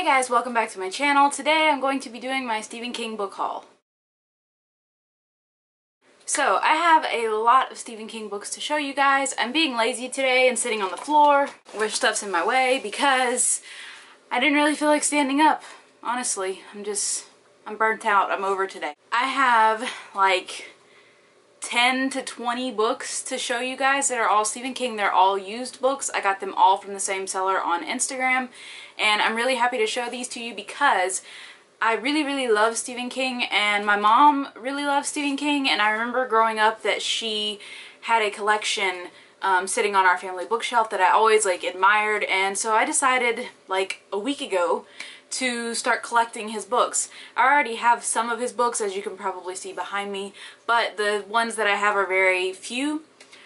guys, welcome back to my channel. Today I'm going to be doing my Stephen King book haul. So I have a lot of Stephen King books to show you guys. I'm being lazy today and sitting on the floor where stuff's in my way because I didn't really feel like standing up. Honestly, I'm burnt out. I'm over today. I have like 10 to 20 books to show you guys that are all Stephen King. They're all used books. I got them all from the same seller on Instagram, and I'm really happy to show these to you because I really love Stephen King, and my mom really loves Stephen King, and I remember growing up that she had a collection sitting on our family bookshelf that I always admired, and so I decided like a week ago to start collecting his books. I already have some of his books, as you can probably see behind me, but the ones that I have are very few.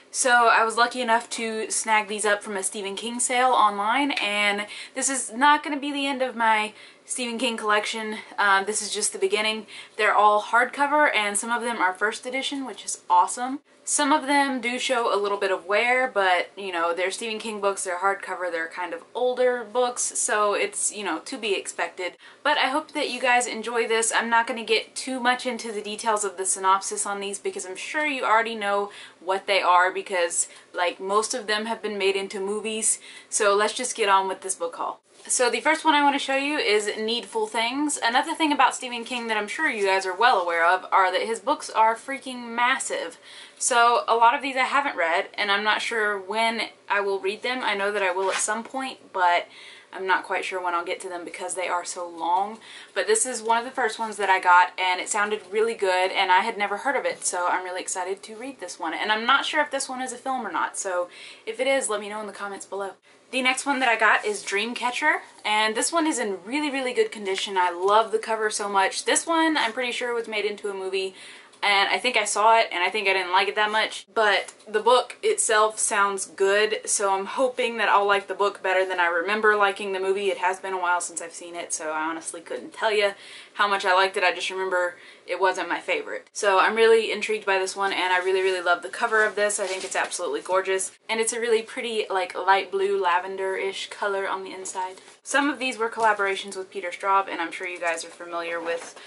So I was lucky enough to snag these up from a Stephen King sale online, and this is not going to be the end of my Stephen King collection. This is just the beginning. They're all hardcover, and some of them are first edition, which is awesome. Some of them do show a little bit of wear, but you know, they're Stephen King books, they're hardcover, they're kind of older books, so it's, you know, to be expected. But I hope that you guys enjoy this. I'm not going to get too much into the details of the synopsis on these because I'm sure you already know what they are because like most of them have been made into movies. So let's just get on with this book haul. So the first one I want to show you is Needful Things. Another thing about Stephen King that I'm sure you guys are well aware of are that his books are freaking massive. So a lot of these I haven't read, and I'm not sure when I will read them. I know that I will at some point, but I'm not quite sure when I'll get to them because they are so long. But this is one of the first ones that I got, and it sounded really good, and I had never heard of it, so I'm really excited to read this one. And I'm not sure if this one is a film or not, so if it is, let me know in the comments below. The next one that I got is Dreamcatcher, and this one is in really good condition. I love the cover so much. This one, I'm pretty sure, was made into a movie, and I think I saw it, and I think I didn't like it that much, but the book itself sounds good, so I'm hoping that I'll like the book better than I remember liking the movie. It has been a while since I've seen it, so I honestly couldn't tell you how much I liked it. I just remember it wasn't my favorite. So I'm really intrigued by this one, and I really love the cover of this. I think it's absolutely gorgeous, and it's a really pretty like light blue lavender-ish color on the inside. Some of these were collaborations with Peter Straub, and I'm sure you guys are familiar with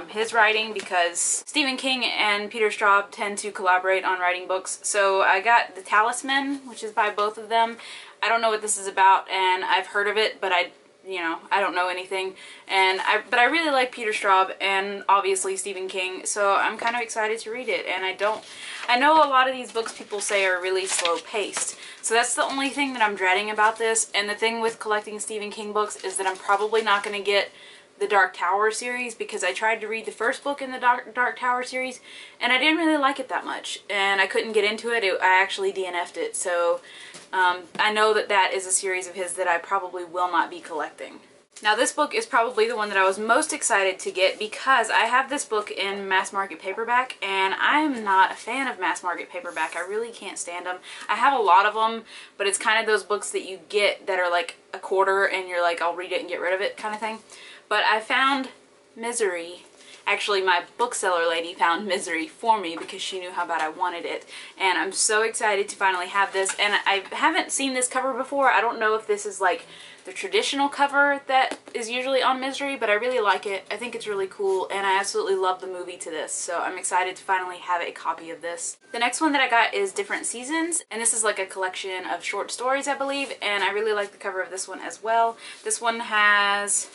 his writing because Stephen King and Peter Straub tend to collaborate on writing books. So I got The Talisman, which is by both of them. I don't know what this is about, and I've heard of it, but I don't know anything. But I really like Peter Straub and obviously Stephen King, so I'm kind of excited to read it. And I know a lot of these books people say are really slow paced, so that's the only thing that I'm dreading about this. And the thing with collecting Stephen King books is that I'm probably not going to get the Dark Tower series because I tried to read the first book in the Dark Tower series and I didn't really like it that much, and I couldn't get into it. I actually DNF'd it, so I know that that is a series of his that I probably will not be collecting. Now this book is probably the one that I was most excited to get because I have this book in mass market paperback, and I'm not a fan of mass market paperback. I really can't stand them. I have a lot of them, but it's kind of those books that you get that are like a quarter and you're like, I'll read it and get rid of it kind of thing. But I found Misery. Actually, my bookseller lady found Misery for me because she knew how bad I wanted it. And I'm so excited to finally have this. And I haven't seen this cover before. I don't know if this is like the traditional cover that is usually on Misery, but I really like it. I think it's really cool, and I absolutely love the movie to this. So I'm excited to finally have a copy of this. The next one that I got is Different Seasons, and this is like a collection of short stories, I believe. And I really like the cover of this one as well. This one has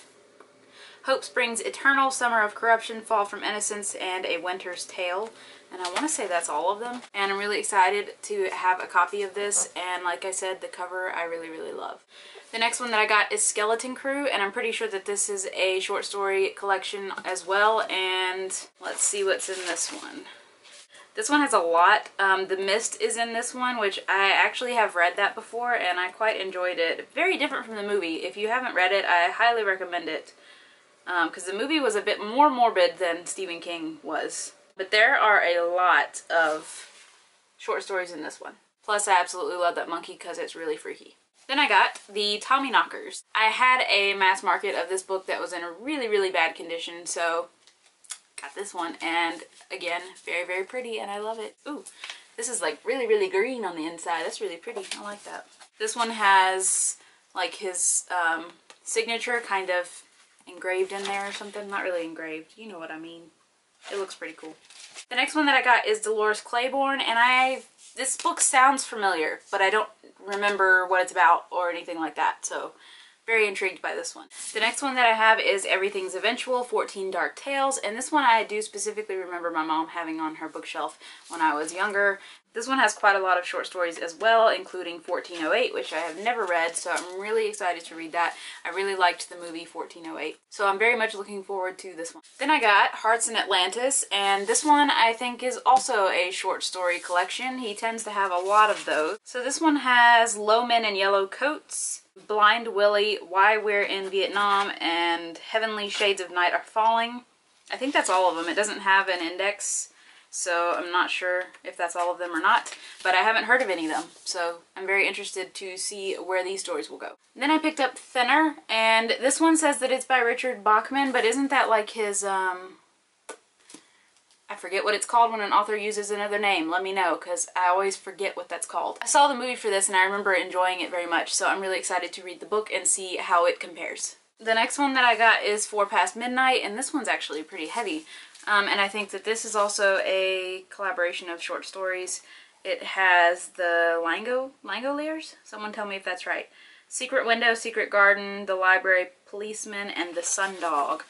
Hope Springs Eternal, Summer of Corruption, Fall from Innocence, and A Winter's Tale. And I want to say that's all of them. And I'm really excited to have a copy of this. And like I said, the cover I really love. The next one that I got is Skeleton Crew, and I'm pretty sure that this is a short story collection as well. And let's see what's in this one. This one has a lot. The Mist is in this one, which I actually have read that before, and I quite enjoyed it. Very different from the movie. If you haven't read it, I highly recommend it. Because the movie was a bit more morbid than Stephen King was. But there are a lot of short stories in this one. Plus, I absolutely love that monkey because it's really freaky. Then I got the Tommyknockers. I had a mass market of this book that was in a really bad condition, so got this one. And again, very pretty, and I love it. Ooh, this is like really green on the inside. That's really pretty. I like that. This one has like his signature kind of engraved in there or something. Not really engraved, you know what I mean. It looks pretty cool. The next one that I got is Dolores Claiborne, and this book sounds familiar, but I don't remember what it's about or anything like that, so very intrigued by this one. The next one that I have is Everything's Eventual, 14 Dark Tales, and this one I do specifically remember my mom having on her bookshelf when I was younger. This one has quite a lot of short stories as well, including 1408, which I have never read, so I'm really excited to read that. I really liked the movie 1408, so I'm very much looking forward to this one. Then I got Hearts in Atlantis, and this one I think is also a short story collection. He tends to have a lot of those. So this one has Low Men in Yellow Coats, Blind Willie, Why We're in Vietnam, and Heavenly Shades of Night Are Falling. I think that's all of them. It doesn't have an index, so I'm not sure if that's all of them or not, but I haven't heard of any of them, so I'm very interested to see where these stories will go. Then I picked up Thinner, and this one says that it's by Richard Bachman, but isn't that like his, I forget what it's called when an author uses another name. Let me know, because I always forget what that's called. I saw the movie for this and I remember enjoying it very much, so I'm really excited to read the book and see how it compares. The next one that I got is 4 Past Midnight, and this one's actually pretty heavy. And I think that this is also a collaboration of short stories. It has the Langoliers? Someone tell me if that's right. Secret Window, Secret Garden, The Library Policeman, and The Sundog.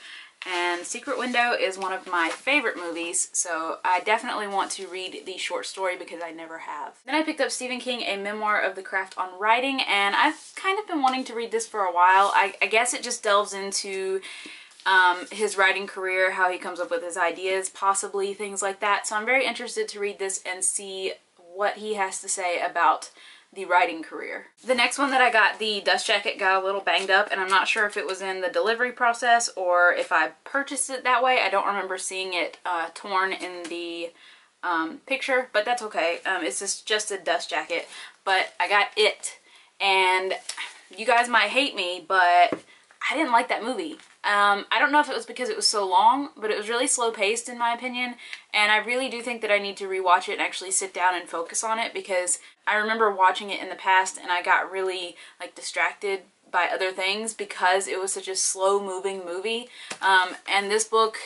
And Secret Window is one of my favorite movies, so I definitely want to read the short story because I never have. Then I picked up Stephen King, A Memoir of the Craft on Writing, and I've kind of been wanting to read this for a while. I guess it just delves into his writing career, how he comes up with his ideas, possibly things like that. So I'm very interested to read this and see what he has to say about the writing career. The next one that I got, the dust jacket, got a little banged up, and I'm not sure if it was in the delivery process or if I purchased it that way. I don't remember seeing it torn in the picture, but that's okay. It's just a dust jacket, but I got it, and you guys might hate me, but I didn't like that movie. I don't know if it was because it was so long, but it was really slow paced in my opinion, and I really do think that I need to rewatch it and actually sit down and focus on it, because I remember watching it in the past and I got really like distracted by other things because it was such a slow moving movie, and this book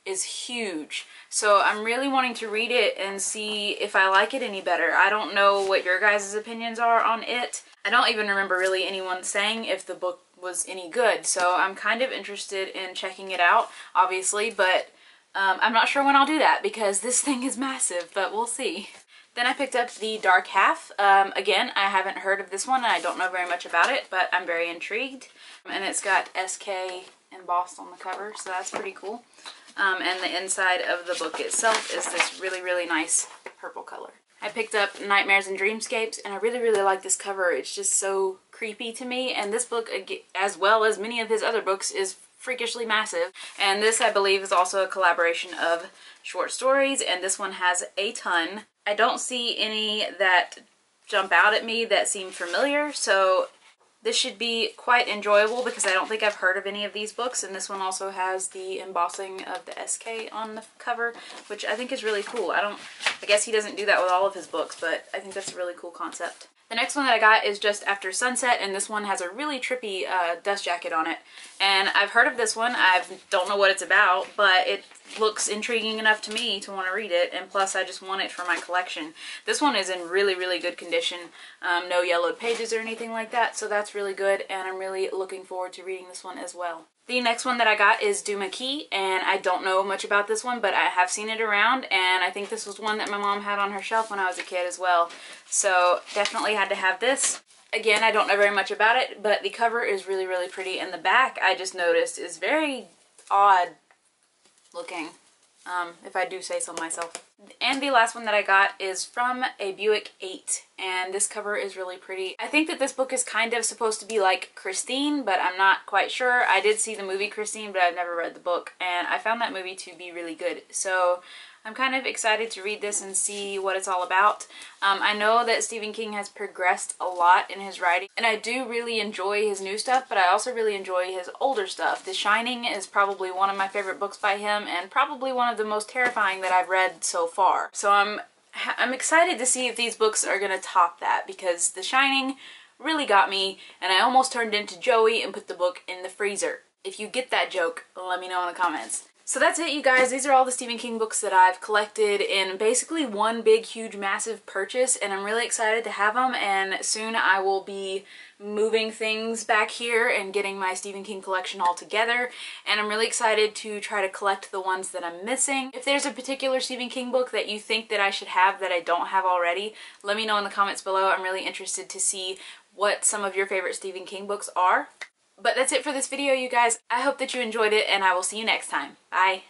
is huge. So I'm really wanting to read it and see if I like it any better. I don't know what your guys' opinions are on it. I don't even remember really anyone saying if the book was any good, so I'm kind of interested in checking it out, obviously, but I'm not sure when I'll do that because this thing is massive, but we'll see. Then I picked up The Dark Half. Again, I haven't heard of this one and I don't know very much about it, but I'm very intrigued. And it's got SK embossed on the cover, so that's pretty cool. And the inside of the book itself is this really, really nice purple color. I picked up Nightmares and Dreamscapes, and I really, really like this cover. It's just so creepy to me, and this book, as well as many of his other books, is freakishly massive. And this, I believe, is also a collaboration of short stories, and this one has a ton. I don't see any that jump out at me that seem familiar, so this should be quite enjoyable because I don't think I've heard of any of these books, and this one also has the embossing of the SK on the cover, which I think is really cool. I guess he doesn't do that with all of his books, but I think that's a really cool concept. The next one that I got is Just After Sunset, and this one has a really trippy dust jacket on it. And I've heard of this one. I don't know what it's about, but it looks intriguing enough to me to want to read it, and plus I just want it for my collection. This one is in really, really good condition. No yellowed pages or anything like that, so that's really good, and I'm really looking forward to reading this one as well. The next one that I got is Duma Key, and I don't know much about this one, but I have seen it around, and I think this was one that my mom had on her shelf when I was a kid as well. So definitely had to have this. Again, I don't know very much about it, but the cover is really, really pretty, and the back, I just noticed, is very odd looking, if I do say so myself. And the last one that I got is from a Buick 8, and this cover is really pretty. I think that this book is kind of supposed to be like Christine, but I'm not quite sure. I did see the movie Christine, but I've never read the book, and I found that movie to be really good. So I'm kind of excited to read this and see what it's all about. I know that Stephen King has progressed a lot in his writing, and I do really enjoy his new stuff, but I also really enjoy his older stuff. The Shining is probably one of my favorite books by him, and probably one of the most terrifying that I've read so far. So I'm excited to see if these books are going to top that, because The Shining really got me, and I almost turned into Joey and put the book in the freezer. If you get that joke, let me know in the comments. So that's it, you guys. These are all the Stephen King books that I've collected in basically one big, huge, massive purchase, and I'm really excited to have them, and soon I will be moving things back here and getting my Stephen King collection all together, and I'm really excited to try to collect the ones that I'm missing. If there's a particular Stephen King book that you think that I should have that I don't have already, let me know in the comments below. I'm really interested to see what some of your favorite Stephen King books are. But that's it for this video, you guys. I hope that you enjoyed it, and I will see you next time. Bye!